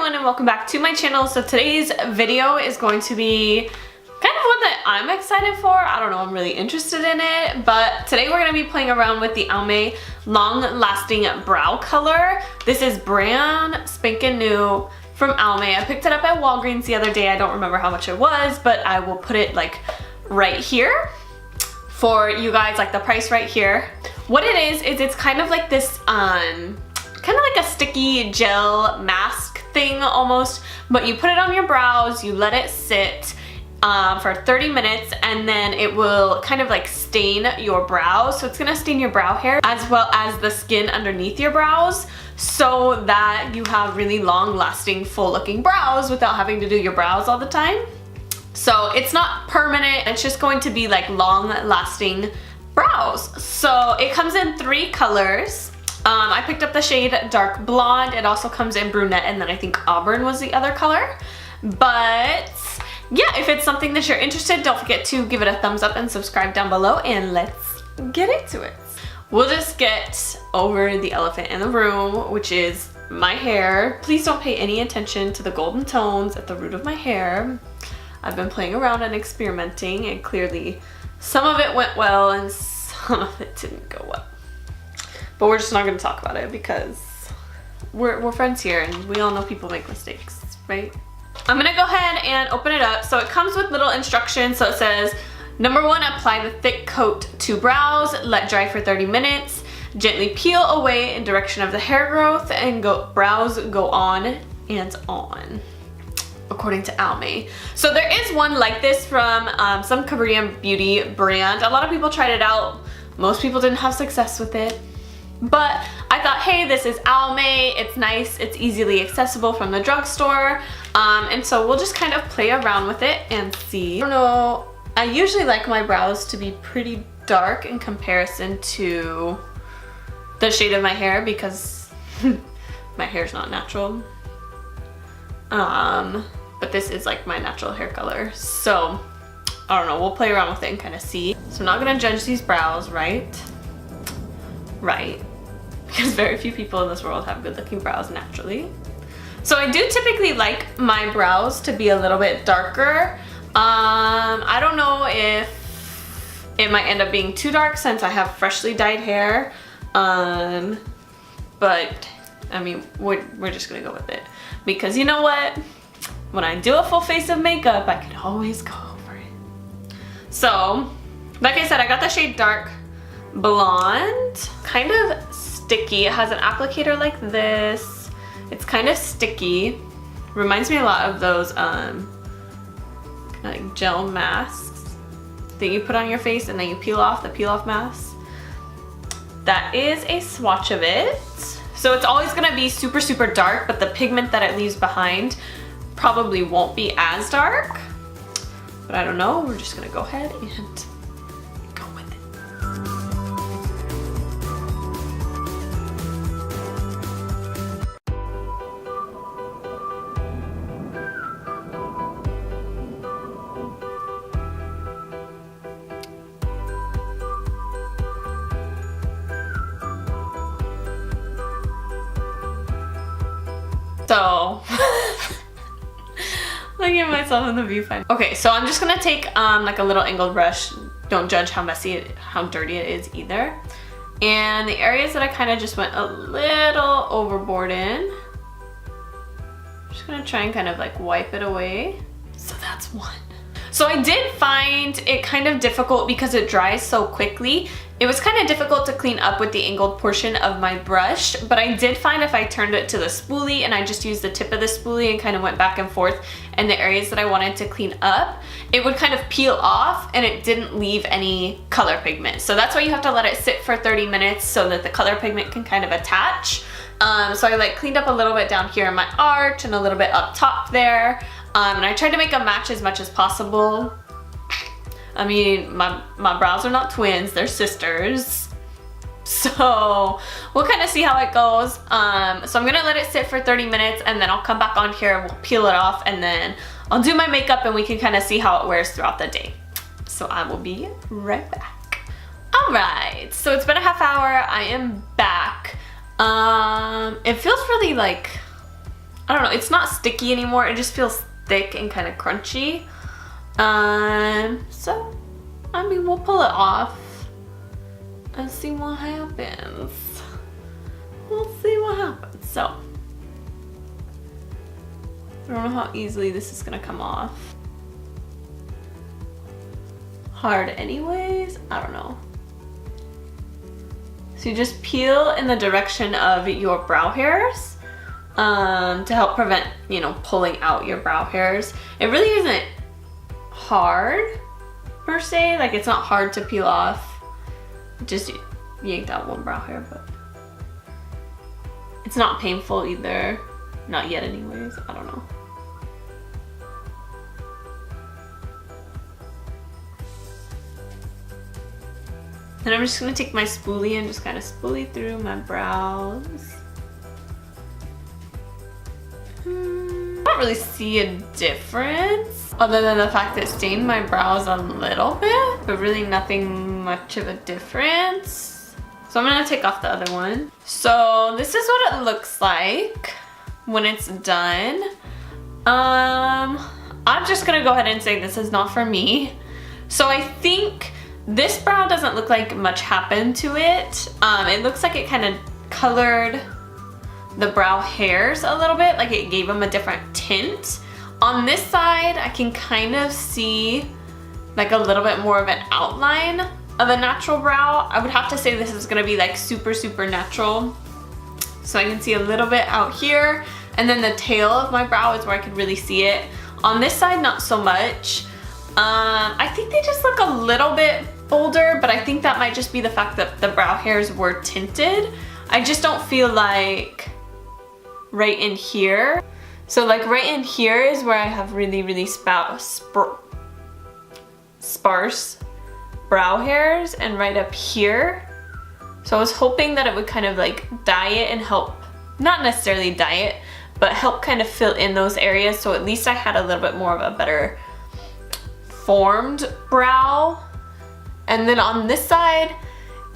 everyone and welcome back to my channel. So today's video is going to be kind of one that I'm excited for. I don't know, I'm really interested in it, but today we're going to be playing around with the Almay Long Lasting Brow Color. This is brand spanking new from Almay. I picked it up at Walgreens the other day. I don't remember how much it was, but I will put it like right here for you guys, like the price right here. What it is it's kind of like this kind of like a sticky gel mask thing almost, but you put it on your brows, you let it sit for 30 minutes, and then it will kind of like stain your brows. So it's gonna stain your brow hair as well as the skin underneath your brows, so that you have really long lasting full looking brows without having to do your brows all the time. So it's not permanent, it's just going to be like long lasting brows. So it comes in 3 colors. I picked up the shade Dark Blonde. It also comes in Brunette, and then I think Auburn was the other color. But yeah, if it's something that you're interested, don't forget to give it a thumbs up and subscribe down below, and let's get into it. We'll just get over the elephant in the room, which is my hair. Please don't pay any attention to the golden tones at the root of my hair. I've been playing around and experimenting, and clearly some of it went well and some of it didn't go well. But we're just not going to talk about it because we're friends here and we all know people make mistakes, right? I'm going to go ahead and open it up. So it comes with little instructions. So it says, number 1, apply the thick coat to brows, let dry for 30 minutes, gently peel away in direction of the hair growth, and brows go on and on, according to Almay. So there is one like this from some Korean beauty brand. A lot of people tried it out. Most people didn't have success with it. But I thought, hey, this is Almay, it's nice, it's easily accessible from the drugstore, and so we'll just kind of play around with it and see. I don't know, I usually like my brows to be pretty dark in comparison to the shade of my hair because my hair's not natural. But this is like my natural hair color, so I don't know, we'll play around with it and kind of see. So I'm not gonna judge these brows, right? Right, because very few people in this world have good looking brows naturally. So I do typically like my brows to be a little bit darker. I don't know if it might end up being too dark since I have freshly dyed hair, but I mean we're just gonna go with it because you know what, when I do a full face of makeup I can always go over it. So like I said, I got the shade Dark Blonde, kind of sticky. It has an applicator like this. It's kind of sticky. Reminds me a lot of those like gel masks that you put on your face and then you peel off, the peel off mask. That is a swatch of it. So it's always gonna be super, super dark, but the pigment that it leaves behind probably won't be as dark. But I don't know, we're just gonna go ahead and so looking at myself in the viewfinder. Okay, so I'm just gonna take like a little angled brush. Don't judge how messy, how dirty it is either. And the areas that I kind of just went a little overboard in, I'm just gonna try and kind of like wipe it away. So that's one. So I did find it kind of difficult because it dries so quickly. It was kind of difficult to clean up with the angled portion of my brush, but I did find if I turned it to the spoolie and I just used the tip of the spoolie and kind of went back and forth in the areas that I wanted to clean up, it would kind of peel off and it didn't leave any color pigment. So that's why you have to let it sit for 30 minutes so that the color pigment can kind of attach. So I like cleaned up a little bit down here in my arch and a little bit up top there. And I tried to make them match as much as possible. I mean, my brows are not twins, they're sisters. So we'll kind of see how it goes. So I'm gonna let it sit for 30 minutes and then I'll come back on here and we'll peel it off, and then I'll do my makeup and we can kind of see how it wears throughout the day. So I will be right back. All right, so it's been a half hour. I am back. It feels really like I don't know, it's not sticky anymore. It just feels thick and kind of crunchy. So, I mean, we'll pull it off and see what happens. We'll see what happens. So, I don't know how easily this is gonna come off. Hard anyways, I don't know. So you just peel in the direction of your brow hairs to help prevent, you know, pulling out your brow hairs. It really isn't hard per se, like it's not hard to peel off. Just yanked out one brow hair, but it's not painful either. Not yet anyways, I don't know. And I'm just gonna take my spoolie and just kind of spoolie through my brows. I don't really see a difference other than the fact that it stained my brows a little bit, but really nothing much of a difference. So I'm gonna take off the other one. So this is what it looks like when it's done. I'm just gonna go ahead and say this is not for me. So I think this brow doesn't look like much happened to it. It looks like it kind of colored the brow hairs a little bit, like it gave them a different tint. On this side, I can kind of see like a little bit more of an outline of a natural brow. I would have to say this is gonna be like super, super natural. So I can see a little bit out here, and then the tail of my brow is where I could really see it. On this side, not so much. I think they just look a little bit bolder, but I think that might just be the fact that the brow hairs were tinted. I just don't feel like right in here. So like right in here is where I have really, really sparse brow hairs, and right up here. So I was hoping that it would kind of like dye it and help, not necessarily dye it, but help kind of fill in those areas, so at least I had a little bit more of a better formed brow. And then on this side,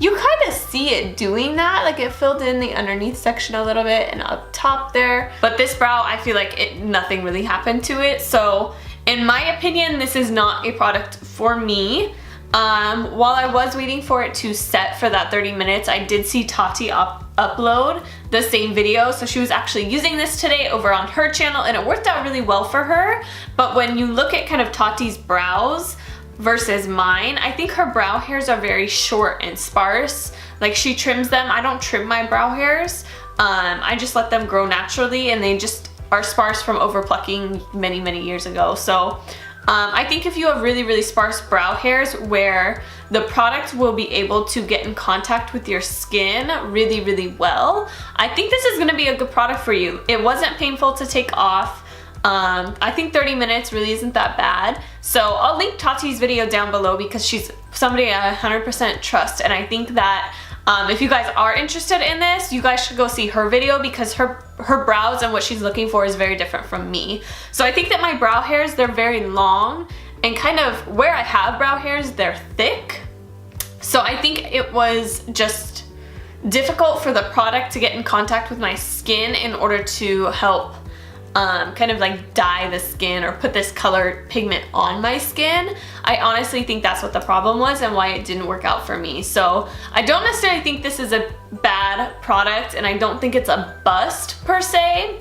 you kind of see it doing that, like it filled in the underneath section a little bit and up top there. But this brow, I feel like nothing really happened to it. So in my opinion, this is not a product for me. While I was waiting for it to set for that 30 minutes, I did see Tati upload the same video. So she was actually using this today over on her channel, and it worked out really well for her. But when you look at kind of Tati's brows versus mine, I think her brow hairs are very short and sparse. Like she trims them. I don't trim my brow hairs. I just let them grow naturally, and they just are sparse from over plucking many, many years ago. So I think if you have really, really sparse brow hairs where the product will be able to get in contact with your skin really, really well, I think this is gonna be a good product for you. It wasn't painful to take off. I think 30 minutes really isn't that bad. So I'll link Tati's video down below because she's somebody I 100% trust, and I think that if you guys are interested in this, you guys should go see her video because her brows and what she's looking for is very different from me. So I think that my brow hairs, they're very long, and kind of where I have brow hairs, they're thick. So I think it was just difficult for the product to get in contact with my skin in order to help kind of like dye the skin or put this colored pigment on my skin. I honestly think that's what the problem was and why it didn't work out for me. So I don't necessarily think this is a bad product, and I don't think it's a bust per se.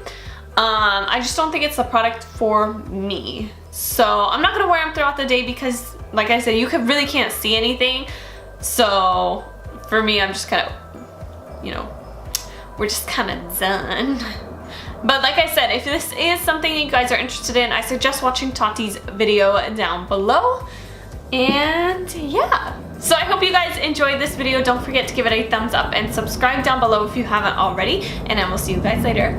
I just don't think it's the product for me. So I'm not gonna wear them throughout the day because, like I said, you really can't see anything. So for me, I'm just kind of, you know, we're just kind of done. But like I said, if this is something you guys are interested in, I suggest watching Tati's video down below. And yeah, so I hope you guys enjoyed this video. Don't forget to give it a thumbs up and subscribe down below if you haven't already, and I will see you guys later.